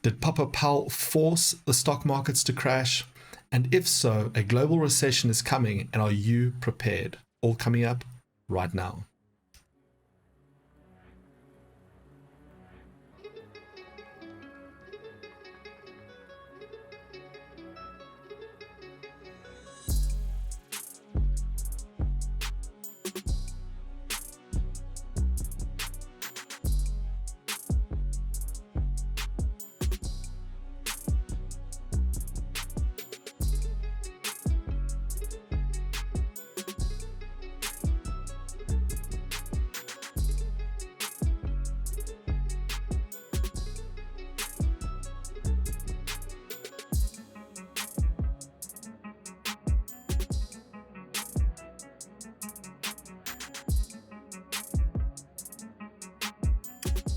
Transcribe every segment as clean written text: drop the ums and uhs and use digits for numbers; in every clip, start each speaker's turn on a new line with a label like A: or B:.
A: Did Papa Powell force the stock markets to crash? And if so, a global recession is coming, and are you prepared? All coming up right now.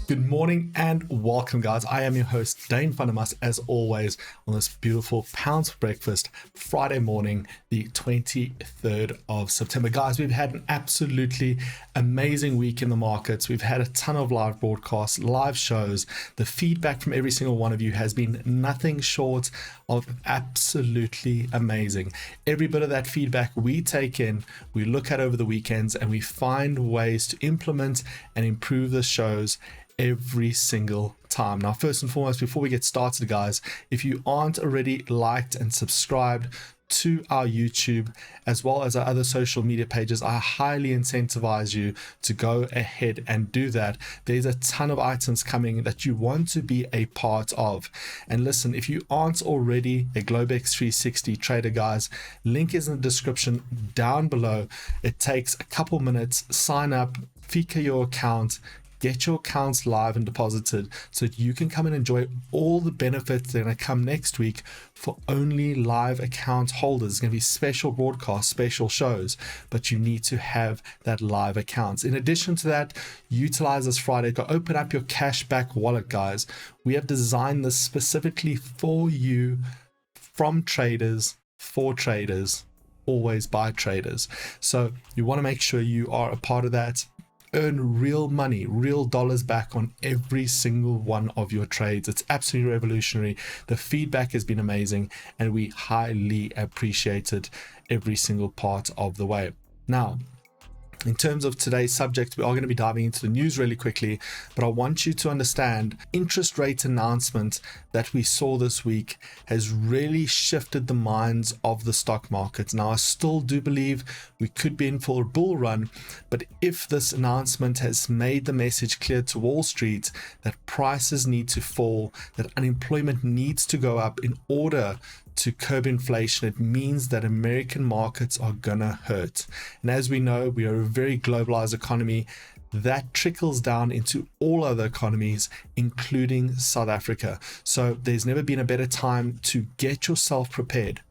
A: Good morning and welcome, guys. I am your host, Dane van der Mas, as always, on this beautiful Pounds for Breakfast Friday morning, the 23rd of September. Guys, we've had an absolutely amazing week in the markets. We've had a ton of live broadcasts, live shows. The feedback from every single one of you has been nothing short of absolutely amazing. Every bit of that feedback we take in, we look at over the weekends, and we find ways to implement and improve the shows every single time. Now, first and foremost, before we get started, guys, if you aren't already liked and subscribed to our YouTube as well as our other social media pages, I highly incentivize you to go ahead and do that. There's a ton of items coming that you want to be a part of. And listen, if you aren't already a Globex 360 trader, guys, link is in the description down below. It takes a couple minutes. Sign up, fika your account, get your accounts live and deposited so that you can come and enjoy all the benefits that are going to come next week for only live account holders. It's going to be special broadcasts, special shows, but you need to have that live accounts. In addition to that, utilize this Friday. Go open up your cashback wallet, guys. We have designed this specifically for you, from traders, for traders, always by traders. So you want to make sure you are a part of that. Earn real money, real dollars back on every single one of your trades. It's absolutely revolutionary. The feedback has been amazing, and we highly appreciate it every single part of the way. Now, in terms of today's subject, we are going to be diving into the news really quickly, but I want you to understand interest rate announcement that we saw this week has really shifted the minds of the stock market. Now, I still do believe we could be in for a bull run, but if this announcement has made the message clear to Wall Street that prices need to fall, that unemployment needs to go up in order to curb inflation, it means that American markets are gonna hurt. And as we know, we are a very globalized economy that trickles down into all other economies, including South Africa. So there's never been a better time to get yourself prepared.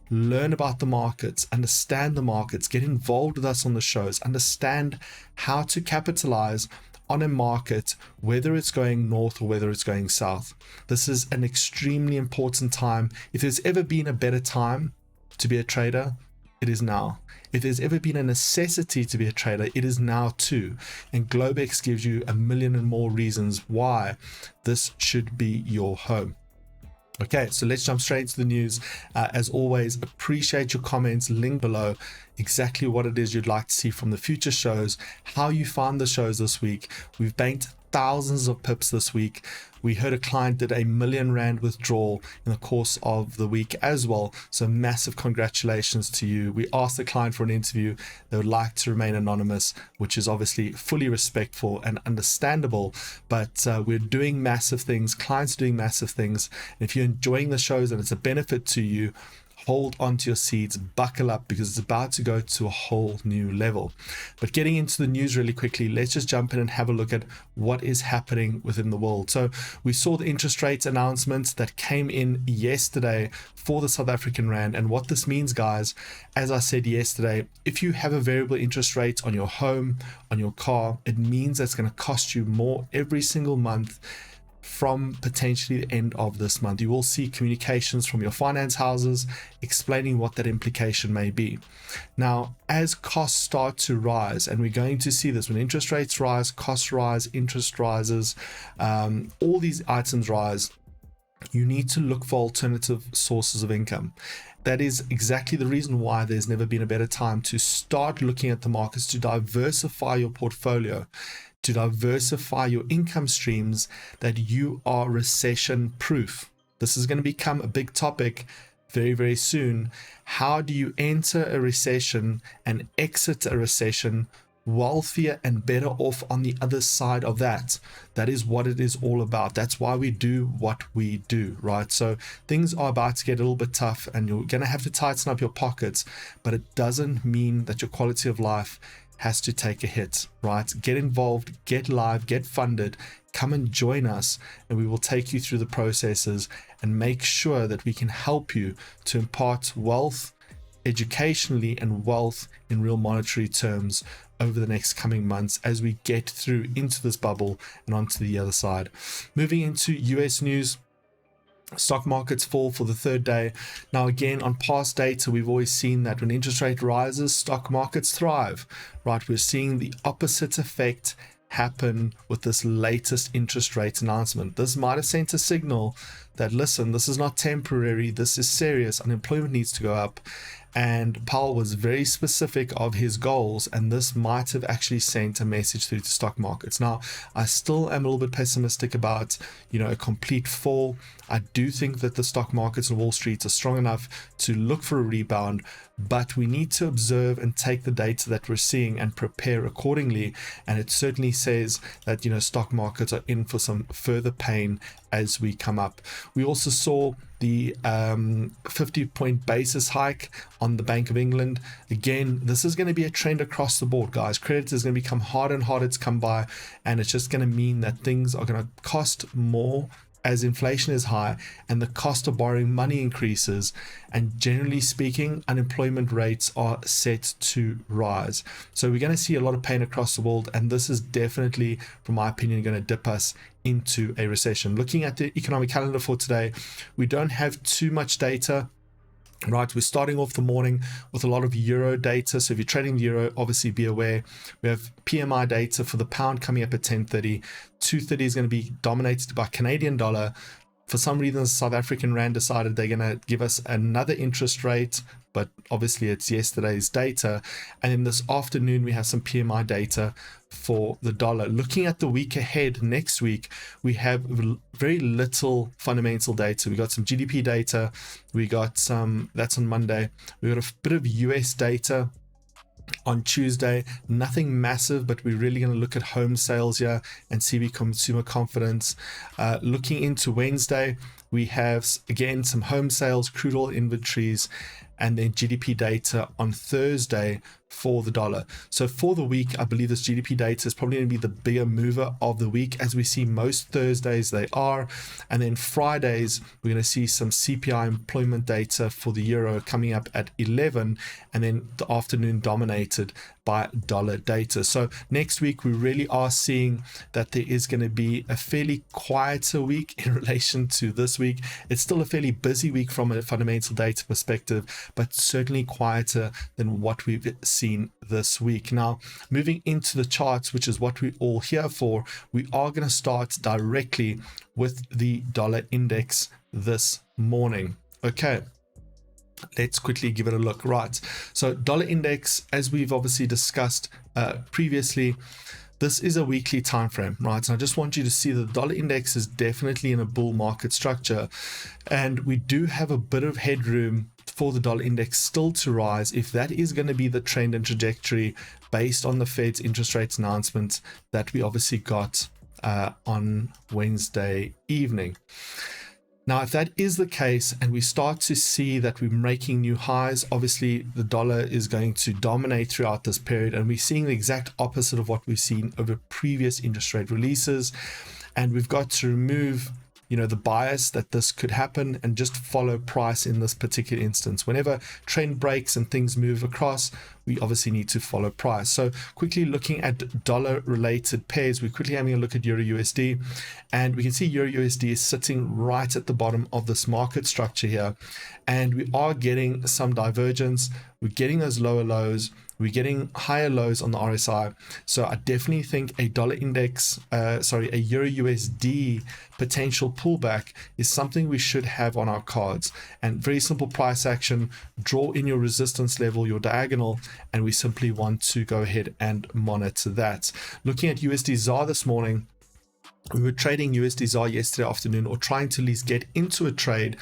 A: Learn about the markets, understand the markets, get involved with us on the shows, understand how to capitalize on a market, whether it's going north or whether it's going south. This is an extremely important time. If there's ever been a better time to be a trader, it is now. If there's ever been a necessity to be a trader, it is now too. And Globex gives you a million and more reasons why this should be your home. Okay, so let's jump straight into the news. As always, appreciate your comments. Link below exactly what it is you'd like to see from the future shows, how you found the shows this week. We've banked thousands of pips this week. We heard a client did a R1 million withdrawal in the course of the week as well. So massive congratulations to you. We asked the client for an interview. They would like to remain anonymous, which is obviously fully respectful and understandable, but we're doing massive things. Clients are doing massive things. And if you're enjoying the shows and it's a benefit to you, hold on to your seats, buckle up, because it's about to go to a whole new level. But getting into the news really quickly, let's just jump in and have a look at what is happening within the world. So we saw the interest rate announcement that came in yesterday for the South African Rand. And what this means, guys, as I said yesterday, if you have a variable interest rate on your home, on your car, it means that's going to cost you more every single month from potentially the end of this month. You will see communications from your finance houses explaining what that implication may be. Now, as costs start to rise, and we're going to see this when interest rates rise, costs rise, interest rises, all these items rise, you need to look for alternative sources of income. That is exactly the reason why there's never been a better time to start looking at the markets, to diversify your portfolio, to diversify your income streams, that you are recession proof. This is going to become a big topic very, very soon. How do you enter a recession and exit a recession wealthier and better off on the other side of that? That is what it is all about. That's why we do what we do, right? So things are about to get a little bit tough and you're going to have to tighten up your pockets, but it doesn't mean that your quality of life has to take a hit, right? Get involved, get live, get funded, come and join us, and we will take you through the processes and make sure that we can help you to impart wealth educationally and wealth in real monetary terms over the next coming months as we get through into this bubble and onto the other side. Moving into US news. Stock markets fall for the third day. Now, again, on past data, we've always seen that when interest rate rises, stock markets thrive, right? We're seeing the opposite effect happen with this latest interest rate announcement. This might have sent a signal that, listen, this is not temporary, this is serious, unemployment needs to go up. And Powell was very specific of his goals, and this might have actually sent a message through to stock markets. Now, I still am a little bit pessimistic about, a complete fall. I do think that the stock markets and Wall Street are strong enough to look for a rebound, but we need to observe and take the data that we're seeing and prepare accordingly. And it certainly says that, stock markets are in for some further pain as we come up. We also saw the 50-point basis hike on the Bank of England. Again, this is going to be a trend across the board, guys. Credit is going to become harder and harder to come by, and it's just going to mean that things are going to cost more as inflation is high and the cost of borrowing money increases, and generally speaking, unemployment rates are set to rise. So we're going to see a lot of pain across the world, and this is definitely, from my opinion, going to dip us into a recession. Looking at the economic calendar for today, we don't have too much data. Right, we're starting off the morning with a lot of euro data. So if you're trading the euro, obviously be aware. We have PMI data for the pound coming up at 10:30. 2:30 is going to be dominated by Canadian dollar. For some reason, the South African rand decided they're going to give us another interest rate, but obviously it's yesterday's data. And then this afternoon, we have some PMI data for the dollar. Looking at the week ahead, next week, we have very little fundamental data. We got some GDP data. We got some, that's on Monday. We got a bit of US data on Tuesday. Nothing massive, but we're really going to look at home sales here and see consumer confidence. Looking into Wednesday, we have, again, some home sales, crude oil inventories, and then GDP data on Thursday for the dollar. So for the week, I believe this GDP data is probably going to be the bigger mover of the week, as we see most Thursdays they are. And then Fridays, we're going to see some CPI employment data for the euro coming up at 11, and then the afternoon dominated by dollar data. So next week, we really are seeing that there is going to be a fairly quieter week in relation to this week. It's still a fairly busy week from a fundamental data perspective, but certainly quieter than what we've seen this week. Now, moving into the charts, which is what we're all here for, we are going to start directly with the dollar index this morning. Okay. Let's quickly give it a look. Right. So dollar index, as we've obviously discussed previously, this is a weekly time frame, right? And I just want you to see that the dollar index is definitely in a bull market structure, and we do have a bit of headroom for the dollar index still to rise if that is going to be the trend and trajectory based on the Fed's interest rates announcement that we obviously got on Wednesday evening. Now, if that is the case and we start to see that we're making new highs, obviously the dollar is going to dominate throughout this period, and we're seeing the exact opposite of what we've seen over previous interest rate releases. And we've got to remove the bias that this could happen and just follow price in this particular instance. Whenever trend breaks and things move across, we obviously need to follow price. So quickly looking at dollar related pairs, we're quickly having a look at Euro USD, and we can see Euro USD is sitting right at the bottom of this market structure here. And we are getting some divergence. We're getting those lower lows. We're getting higher lows on the RSI. So I definitely think a dollar index, a Euro USD potential pullback is something we should have on our cards. And very simple price action, draw in your resistance level, your diagonal, and we simply want to go ahead and monitor that. Looking at USD ZAR this morning, we were trading USD ZAR yesterday afternoon, or trying to at least get into a trade.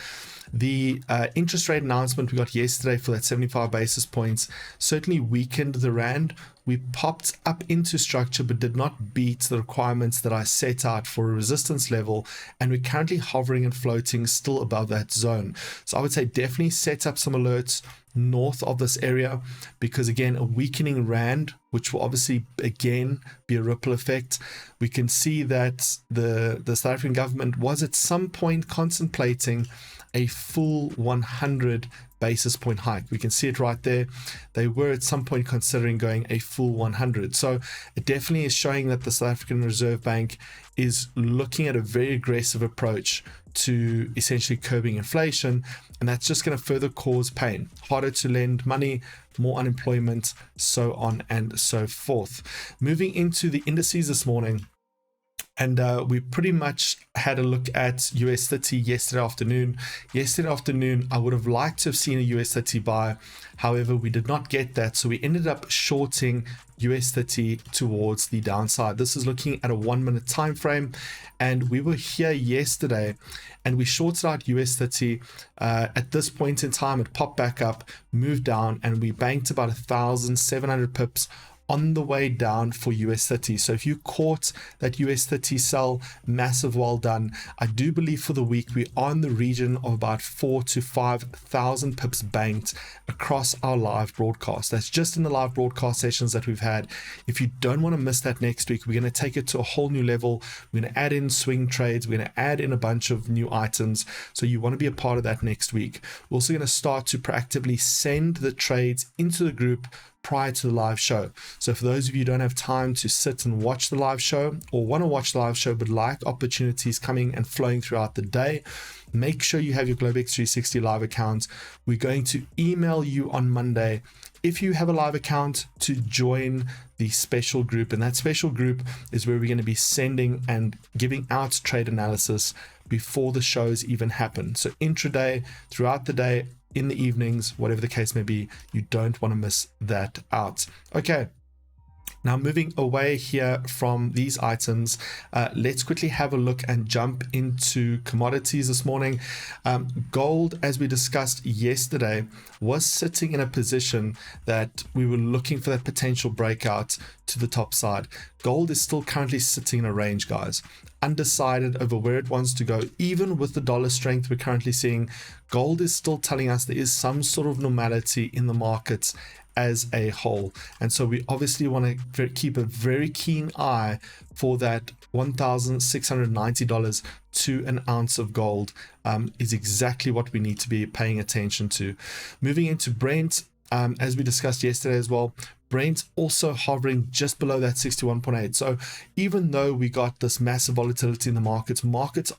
A: The interest rate announcement we got yesterday for that 75 basis points certainly weakened the rand. We popped up into structure but did not beat the requirements that I set out for a resistance level, and we're currently hovering and floating still above that zone. So I would say definitely set up some alerts north of this area, because again, a weakening rand, which will obviously again be a ripple effect. We can see that the South African government was at some point contemplating a full 100 basis point hike. We can see it right there. They were at some point considering going a full 100. So it definitely is showing that the South African Reserve Bank is looking at a very aggressive approach to essentially curbing inflation, and that's just going to further cause pain. Harder to lend money, more unemployment, so on and so forth. Moving into the indices this morning, and we pretty much had a look at US 30 yesterday afternoon. Yesterday afternoon, I would have liked to have seen a US 30 buy. However, we did not get that. So we ended up shorting US 30 towards the downside. This is looking at a 1 minute time frame. And we were here yesterday and we shorted out US 30. At this point in time, it popped back up, moved down, and we banked about 1,700 pips on the way down for US 30. So if you caught that US 30 sell, massive well done. I do believe for the week we are in the region of about 4,000 to 5,000 pips banked across our live broadcast. That's just in the live broadcast sessions that we've had. If you don't want to miss that next week, we're going to take it to a whole new level. We're going to add in swing trades. We're going to add in a bunch of new items. So you want to be a part of that next week. We're also going to start to proactively send the trades into the group prior to the live show. So for those of you who don't have time to sit and watch the live show, or want to watch the live show but like opportunities coming and flowing throughout the day, make sure you have your Globex 360 live account. We're going to email you on Monday, if you have a live account, to join the special group. And that special group is where we're going to be sending and giving out trade analysis before the shows even happen. So intraday, throughout the day, in the evenings, whatever the case may be, you don't want to miss that out. Okay. Now, moving away here from these items, let's quickly have a look and jump into commodities this morning. Gold, as we discussed yesterday, was sitting in a position that we were looking for that potential breakout to the top side. Gold is still currently sitting in a range, guys. Undecided over where it wants to go. Even with the dollar strength we're currently seeing, gold is still telling us there is some sort of normality in the markets as a whole. And so we obviously want to keep a very keen eye for that $1,690 to an ounce of gold is exactly what we need to be paying attention to. Moving into Brent, as we discussed yesterday as well, Brent also hovering just below that 61.8. So even though we got this massive volatility in the markets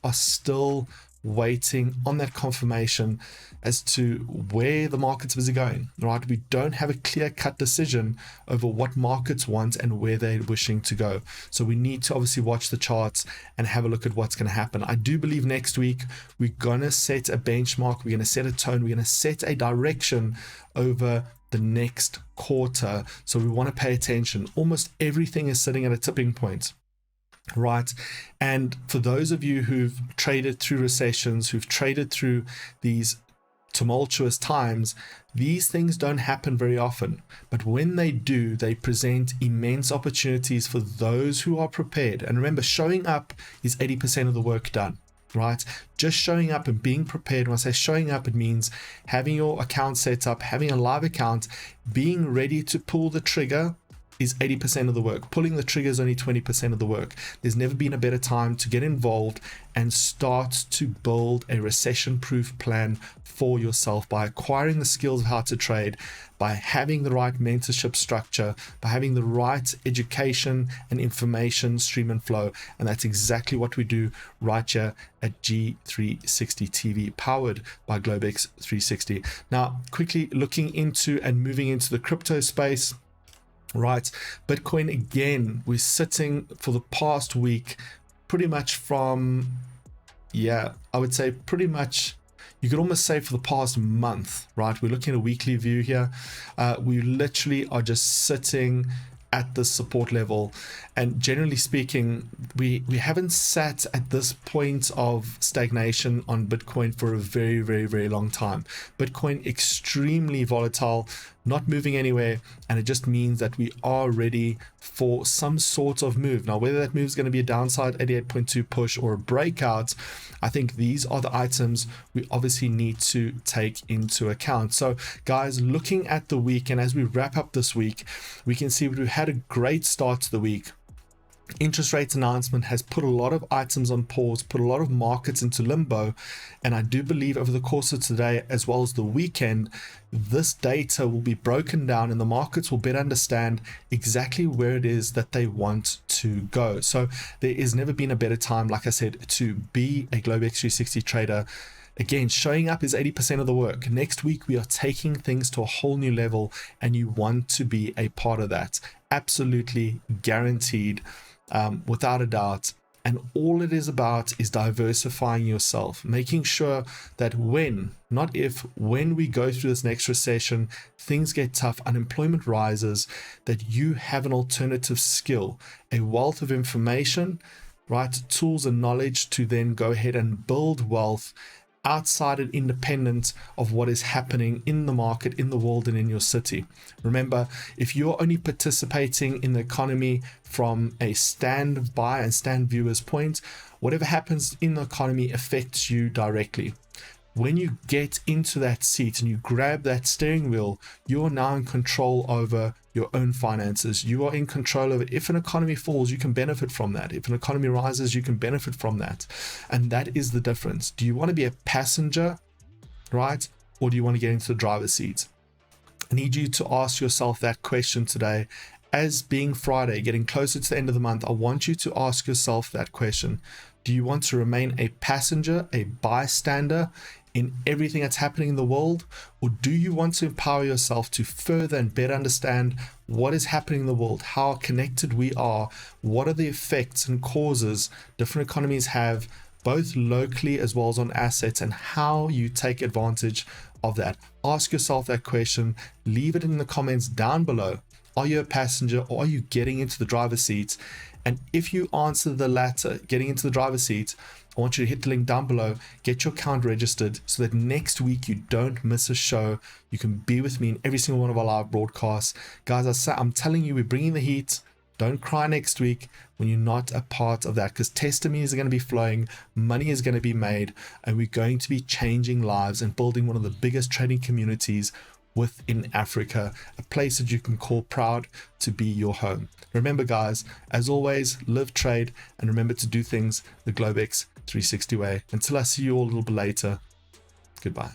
A: are still waiting on that confirmation as to where the market's busy going, right? We don't have a clear-cut decision over what markets want and where they're wishing to go. So we need to obviously watch the charts and have a look at what's going to happen. I do believe next week we're going to set a benchmark, we're going to set a tone, we're going to set a direction over the next quarter. So we want to pay attention. Almost everything is sitting at a tipping point, right? And for those of you who've traded through recessions, who've traded through these tumultuous times, these things don't happen very often. But when they do, they present immense opportunities for those who are prepared. And remember, showing up is 80% of the work done, right? Just showing up and being prepared. When I say showing up, it means having your account set up, having a live account, being ready to pull the trigger is 80% of the work. Pulling the trigger is only 20% of the work. There's never been a better time to get involved and start to build a recession-proof plan for yourself by acquiring the skills of how to trade, by having the right mentorship structure, by having the right education and information stream and flow. And that's exactly what we do right here at G360 TV, powered by Globex 360. Now, quickly looking into and moving into the crypto space. right? Bitcoin, again, we're sitting for the past week pretty much from, yeah, I would say pretty much, you could almost say for the past month, right? We're looking at a weekly view here. We literally are just sitting at this support level, and generally speaking, we haven't sat at this point of stagnation on Bitcoin for a very, very, very long time. Bitcoin extremely volatile, not moving anywhere, and it just means that we are ready for some sort of move. Now, whether that move is going to be a downside 88.2 push or a breakout, I think these are the items we obviously need to take into account. So guys, looking at the week, and as we wrap up this week, we can see we've had a great start to the week. Interest rates announcement has put a lot of items on pause, put a lot of markets into limbo, and I do believe over the course of today as well as the weekend, this data will be broken down and the markets will better understand exactly where it is that they want to go. So there has never been a better time, like I said, to be a Globex 360 trader. Again, showing up is 80% of the work. Next week, we are taking things to a whole new level, and you want to be a part of that. Absolutely guaranteed, without a doubt. And all it is about is diversifying yourself, making sure that when, not if, when we go through this next recession, things get tough, unemployment rises, that you have an alternative skill, a wealth of information, right, tools and knowledge to then go ahead and build wealth outside and independent of what is happening in the market, in the world, and in your city. Remember, if you're only participating in the economy from a standby and stand viewer's point, whatever happens in the economy affects you directly. When you get into that seat and you grab that steering wheel, you're now in control over your own finances. You are in control of it. If an economy falls, you can benefit from that. If an economy rises, you can benefit from that. And that is the difference. Do you want to be a passenger, right? Or do you want to get into the driver's seat? I need you to ask yourself that question today. As being Friday, getting closer to the end of the month, I want you to ask yourself that question. Do you want to remain a passenger, a bystander in everything that's happening in the world? Or do you want to empower yourself to further and better understand what is happening in the world, how connected we are, what are the effects and causes different economies have, both locally as well as on assets, and how you take advantage of that? Ask yourself that question. Leave it in the comments down below. Are you a passenger, or are you getting into the driver's seat? And if you answer the latter, getting into the driver's seat, I want you to hit the link down below, get your account registered so that next week you don't miss a show. You can be with me in every single one of our live broadcasts. Guys, I'm telling you, we're bringing the heat. Don't cry next week when you're not a part of that, because testimonies are going to be flowing, money is going to be made, and we're going to be changing lives and building one of the biggest trading communities within Africa, a place that you can call proud to be your home. Remember, guys, as always, live, trade, and remember to do things the Globex 360 way. Until I see you all a little bit later, goodbye.